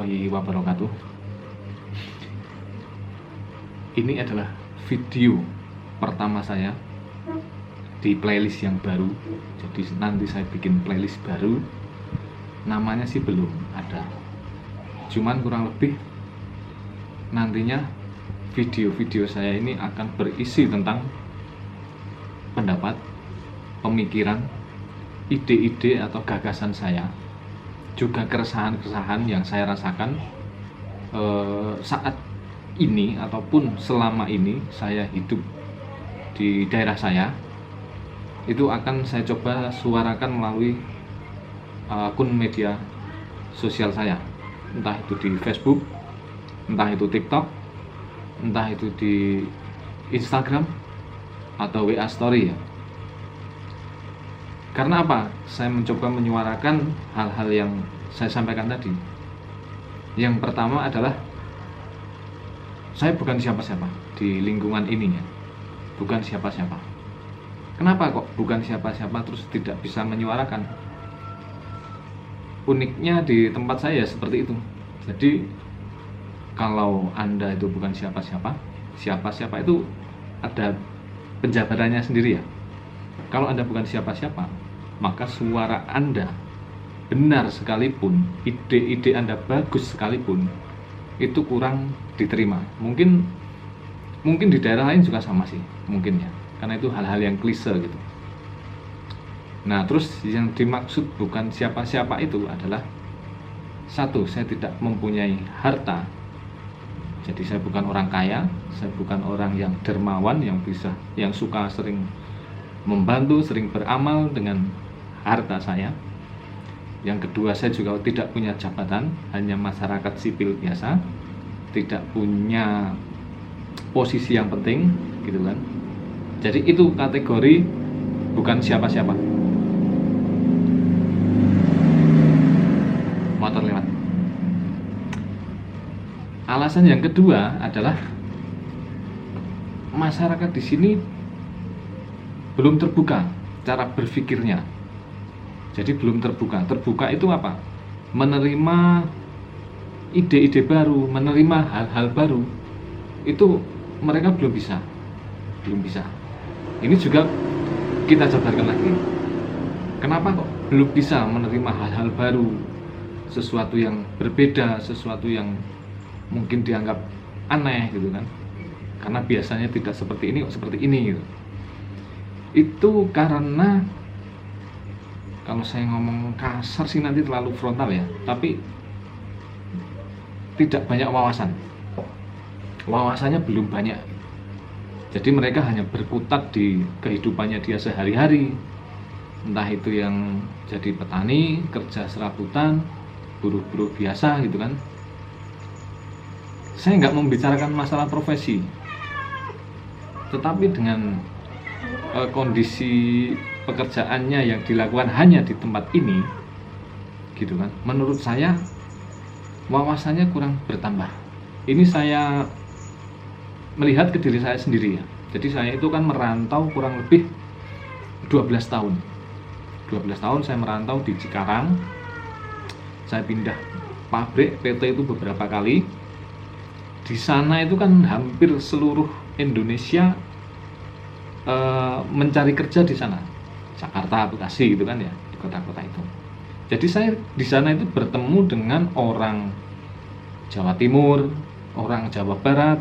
warahmatullahi wabarakatuh. Ini adalah video pertama saya di playlist yang baru. Jadi nanti saya bikin playlist baru. Namanya sih belum ada. Cuman kurang lebih nantinya video-video saya ini akan berisi tentang pendapat, pemikiran, ide-ide atau gagasan saya, juga keresahan-keresahan yang saya rasakan saat ini ataupun selama ini saya hidup di daerah saya. Itu akan saya coba suarakan melalui akun media sosial saya, entah itu di Facebook, entah itu TikTok, entah itu di Instagram atau WA Story ya. Karena apa? Saya mencoba menyuarakan hal-hal yang saya sampaikan tadi. Yang pertama adalah saya bukan siapa-siapa di lingkungan ini ya. Bukan siapa-siapa. Kenapa kok bukan siapa-siapa terus tidak bisa menyuarakan? Uniknya di tempat saya seperti itu. Jadi kalau Anda itu bukan siapa-siapa, siapa-siapa itu ada penjabarannya sendiri ya. Kalau Anda bukan siapa-siapa, maka suara Anda benar sekalipun, ide-ide Anda bagus sekalipun, itu kurang diterima. Mungkin di daerah lain juga sama sih, mungkin ya. Karena itu hal-hal yang klise gitu. Nah, terus yang dimaksud bukan siapa-siapa itu adalah satu, saya tidak mempunyai harta. Jadi saya bukan orang kaya, saya bukan orang yang dermawan, yang suka sering membantu, sering beramal dengan harta saya. Yang kedua, saya juga tidak punya jabatan, hanya masyarakat sipil biasa, tidak punya posisi yang penting, gitu kan. Jadi itu kategori bukan siapa-siapa. Motor lewat. Alasan yang kedua adalah masyarakat di sini belum terbuka cara berpikirnya. Jadi belum terbuka. Terbuka itu apa? Menerima ide-ide baru, menerima hal-hal baru. Itu mereka belum bisa. Ini juga kita jabarkan lagi. Kenapa kok belum bisa menerima hal-hal baru? Sesuatu yang berbeda, sesuatu yang mungkin dianggap aneh gitu kan. Karena biasanya tidak seperti ini, kok seperti ini gitu. Itu karena kalau saya ngomong kasar sih nanti terlalu frontal ya, tapi tidak banyak wawasannya belum banyak. Jadi mereka hanya berkutat di kehidupannya dia sehari-hari, entah itu yang jadi petani, kerja serabutan, buruh-buruh biasa gitu kan. Saya nggak membicarakan masalah profesi, tetapi dengan kondisi pekerjaannya yang dilakukan hanya di tempat ini gitu kan, menurut saya wawasannya kurang bertambah. Ini saya melihat ke diri saya sendiri ya. Jadi saya itu kan merantau kurang lebih 12 tahun 12 tahun saya merantau di Cikarang. Saya pindah pabrik PT itu beberapa kali. Di sana itu kan hampir seluruh Indonesia mencari kerja di sana, Jakarta, Bekasi gitu kan ya, di kota-kota itu. Jadi saya di sana itu bertemu dengan orang Jawa Timur, orang Jawa Barat,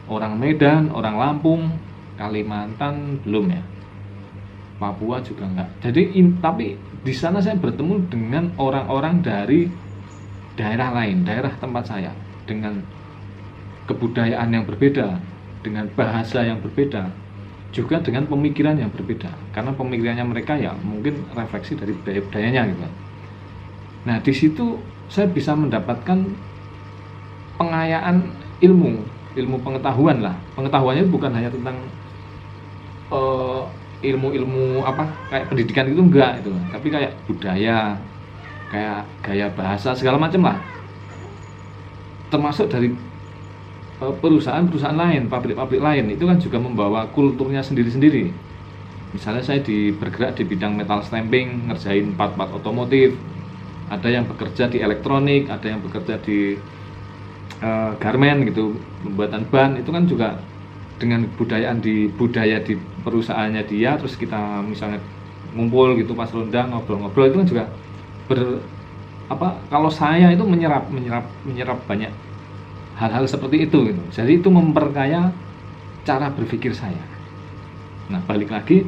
orang Medan, orang Lampung, Kalimantan belum ya, Papua juga enggak. Jadi tapi di sana saya bertemu dengan orang-orang dari daerah lain, daerah tempat saya, dengan kebudayaan yang berbeda, dengan bahasa yang berbeda, juga dengan pemikiran yang berbeda. Karena pemikirannya mereka ya mungkin refleksi dari budaya-budayanya gitu. Nah, di situ saya bisa mendapatkan pengayaan ilmu pengetahuan lah. Pengetahuannya bukan hanya tentang ilmu-ilmu apa kayak pendidikan itu enggak itu, tapi kayak budaya, kayak gaya bahasa segala macam lah. Termasuk dari perusahaan-perusahaan lain, pabrik-pabrik lain itu kan juga membawa kulturnya sendiri-sendiri. Misalnya saya bergerak di bidang metal stamping, ngerjain part-part otomotif, Ada yang bekerja di elektronik, ada yang bekerja di garment gitu, pembuatan ban, itu kan juga dengan budaya di perusahaannya dia, terus kita misalnya ngumpul gitu pas rondang ngobrol-ngobrol, itu kan juga kalau saya itu menyerap banyak hal-hal seperti itu gitu. Jadi itu memperkaya cara berpikir saya. Nah, balik lagi,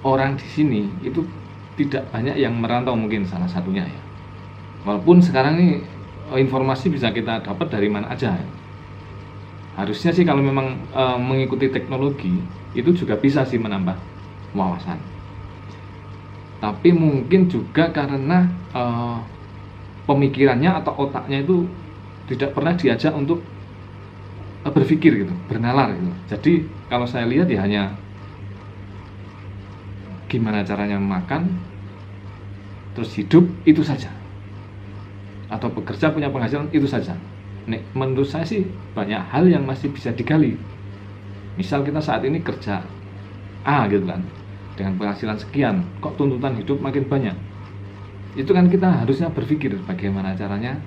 orang di sini itu tidak banyak yang merantau, mungkin salah satunya ya. Walaupun sekarang ini informasi bisa kita dapat dari mana aja ya. Harusnya sih kalau memang mengikuti teknologi itu juga bisa sih menambah wawasan. Tapi mungkin juga karena pemikirannya atau otaknya itu tidak pernah diajak untuk berpikir gitu, bernalar gitu. Jadi kalau saya lihat ya hanya gimana caranya makan, terus hidup, itu saja. Atau bekerja, punya penghasilan, itu saja. Nek, menurut saya sih banyak hal yang masih bisa digali. Misal kita saat ini kerja A gitu kan, dengan penghasilan sekian, kok tuntutan hidup makin banyak. Itu kan kita harusnya berpikir bagaimana caranya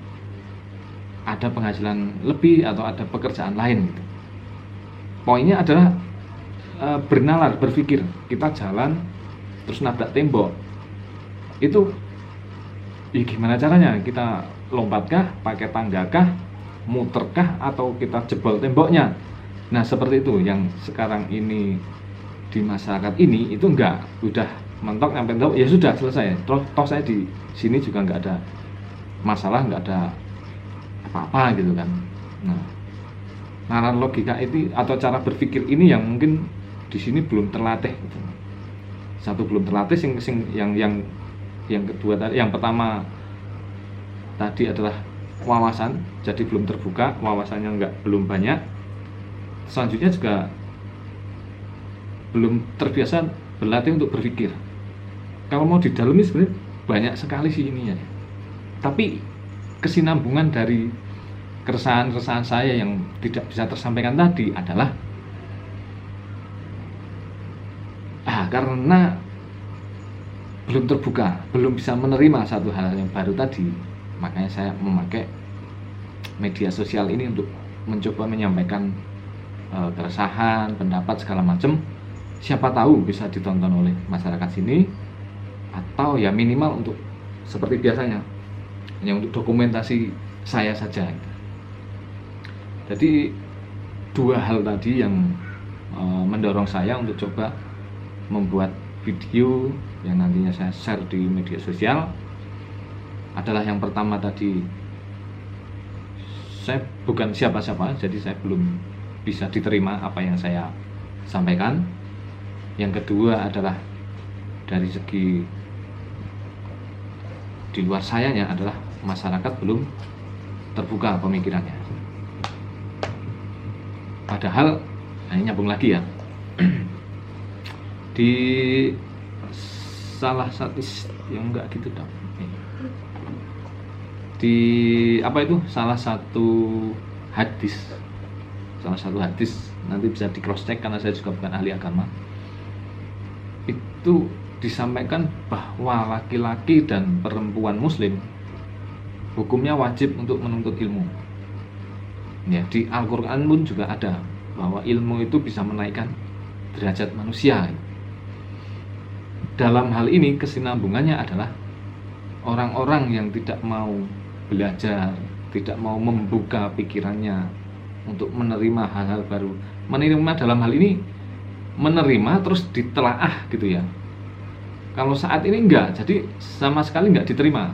ada penghasilan lebih atau ada pekerjaan lain gitu. Poinnya adalah bernalar, berpikir. Kita jalan terus nabrak tembok, itu ya gimana caranya? Kita lompatkah, pakai tanggakah, muterkah, atau kita jebol temboknya? Nah, seperti itu yang sekarang ini di masyarakat ini, itu enggak, udah mentok sampai tembok ya sudah selesai. Toh saya di sini juga enggak ada masalah, enggak ada apa-apa gitu kan. Nah, nalar logika itu atau cara berpikir ini yang mungkin di sini belum terlatih gitu. Satu, belum terlatih, yang kedua tadi, yang pertama tadi adalah wawasan, jadi belum terbuka, wawasannya belum banyak. Selanjutnya juga belum terbiasa berlatih untuk berpikir. Kalau mau didalami sebenarnya banyak sekali sih ini ya. Tapi kesinambungan dari keresahan saya yang tidak bisa tersampaikan tadi adalah karena belum terbuka, belum bisa menerima satu hal yang baru tadi, makanya saya memakai media sosial ini untuk mencoba menyampaikan keresahan, pendapat segala macam. Siapa tahu bisa ditonton oleh masyarakat sini, atau ya minimal untuk seperti biasanya hanya untuk dokumentasi saya saja. Jadi dua hal tadi yang mendorong saya untuk coba membuat video yang nantinya saya share di media sosial adalah yang pertama tadi, saya bukan siapa-siapa, jadi saya belum bisa diterima apa yang saya sampaikan. Yang kedua adalah dari segi di luar sayanya adalah masyarakat belum terbuka pemikirannya. Padahal ini nyambung lagi ya. Di salah satu yang enggak gitu dong. Di salah satu hadis nanti bisa di cross check karena saya juga bukan ahli agama. Itu disampaikan bahwa laki-laki dan perempuan muslim hukumnya wajib untuk menuntut ilmu. Ya, di Al-Qur'an pun juga ada bahwa ilmu itu bisa menaikkan derajat manusia. Dalam hal ini kesinambungannya adalah orang-orang yang tidak mau belajar, tidak mau membuka pikirannya untuk menerima hal-hal baru. Menerima dalam hal ini menerima terus ditelaah gitu ya. Kalau saat ini enggak, jadi sama sekali enggak diterima.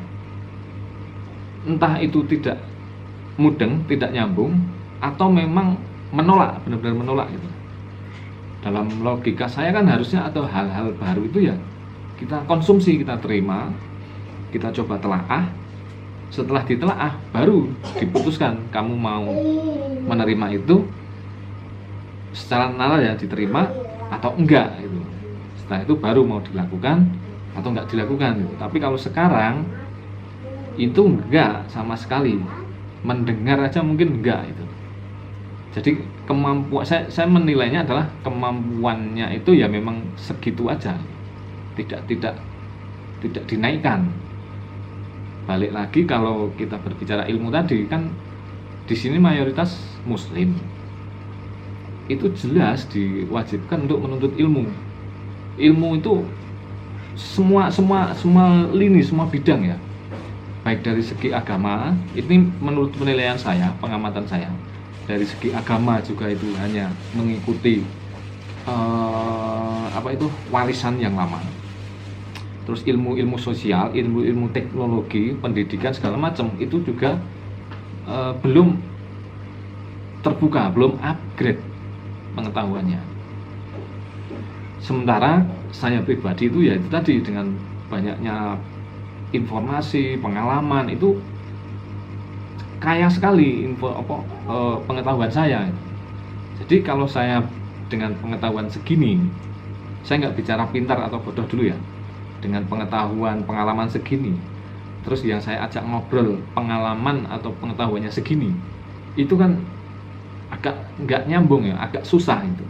Entah itu tidak mudeng, tidak nyambung, atau memang menolak, benar-benar menolak gitu. Dalam logika saya kan harusnya atau hal-hal baru itu ya kita konsumsi, kita terima, kita coba telaah. Setelah ditelaah baru diputuskan kamu mau menerima itu secara nalar ya, diterima atau enggak gitu. Setelah itu baru mau dilakukan atau enggak dilakukan gitu. Tapi kalau sekarang itu enggak sama sekali, mendengar aja mungkin enggak itu. Jadi kemampuan saya menilainya adalah kemampuannya itu ya memang segitu aja, tidak dinaikkan. balik lagi kalau kita berbicara ilmu tadi kan di sini mayoritas muslim. Itu jelas diwajibkan untuk menuntut ilmu. Ilmu itu semua lini, semua bidang ya. Baik dari segi agama, ini menurut penilaian saya, pengamatan saya, dari segi agama juga itu hanya mengikuti warisan yang lama. Terus ilmu sosial, ilmu teknologi, pendidikan segala macam itu juga belum terbuka, belum upgrade pengetahuannya. Sementara saya pribadi itu ya itu tadi, dengan banyaknya informasi, pengalaman, itu kaya sekali pengetahuan saya. Jadi kalau saya dengan pengetahuan segini, saya nggak bicara pintar atau bodoh dulu ya, dengan pengetahuan, pengalaman segini, terus yang saya ajak ngobrol pengalaman atau pengetahuannya segini, itu kan agak nggak nyambung ya, agak susah itu.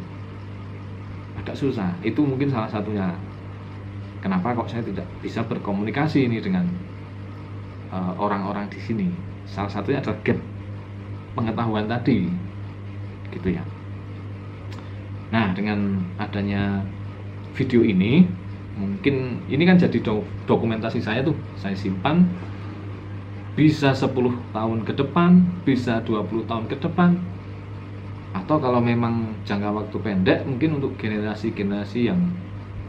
Itu mungkin salah satunya kenapa kok saya tidak bisa berkomunikasi ini dengan orang-orang di sini. Salah satunya adalah gap pengetahuan tadi, gitu ya. Nah, dengan adanya video ini, mungkin ini kan jadi dokumentasi saya tuh, saya simpan bisa 10 tahun ke depan, bisa 20 tahun ke depan, atau kalau memang jangka waktu pendek, mungkin untuk generasi-generasi yang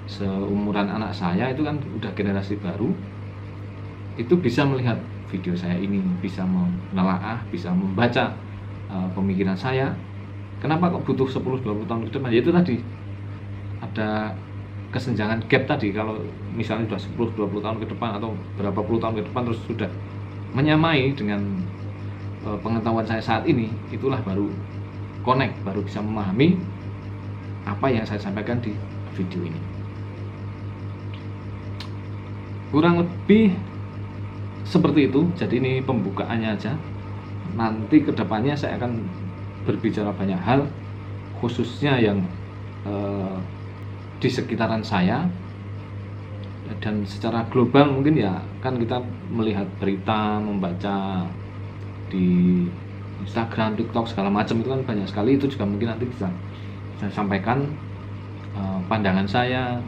seumuran anak saya itu kan udah generasi baru, itu bisa melihat video saya ini, bisa menelaah, bisa membaca pemikiran saya. Kenapa kok butuh 10-20 tahun ke depan? Ya itu tadi, ada kesenjangan gap tadi. Kalau misalnya sudah 10-20 tahun ke depan atau berapa puluh tahun ke depan terus sudah menyamai dengan pengetahuan saya saat ini, itulah baru connect, baru bisa memahami apa yang saya sampaikan di video ini. Kurang lebih seperti itu. Jadi ini pembukaannya aja. Nanti kedepannya saya akan berbicara banyak hal, khususnya yang di sekitaran saya, dan secara global mungkin ya kan kita melihat berita, membaca di Instagram, TikTok segala macam itu kan banyak sekali. Itu juga mungkin nanti bisa saya sampaikan pandangan saya,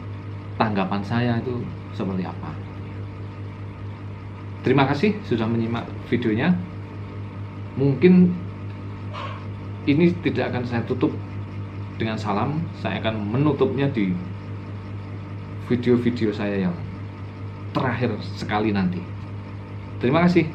tanggapan saya itu seperti apa. Terima kasih sudah menyimak videonya. Mungkin ini tidak akan saya tutup dengan salam, saya akan menutupnya di video-video saya yang terakhir sekali nanti. Terima kasih.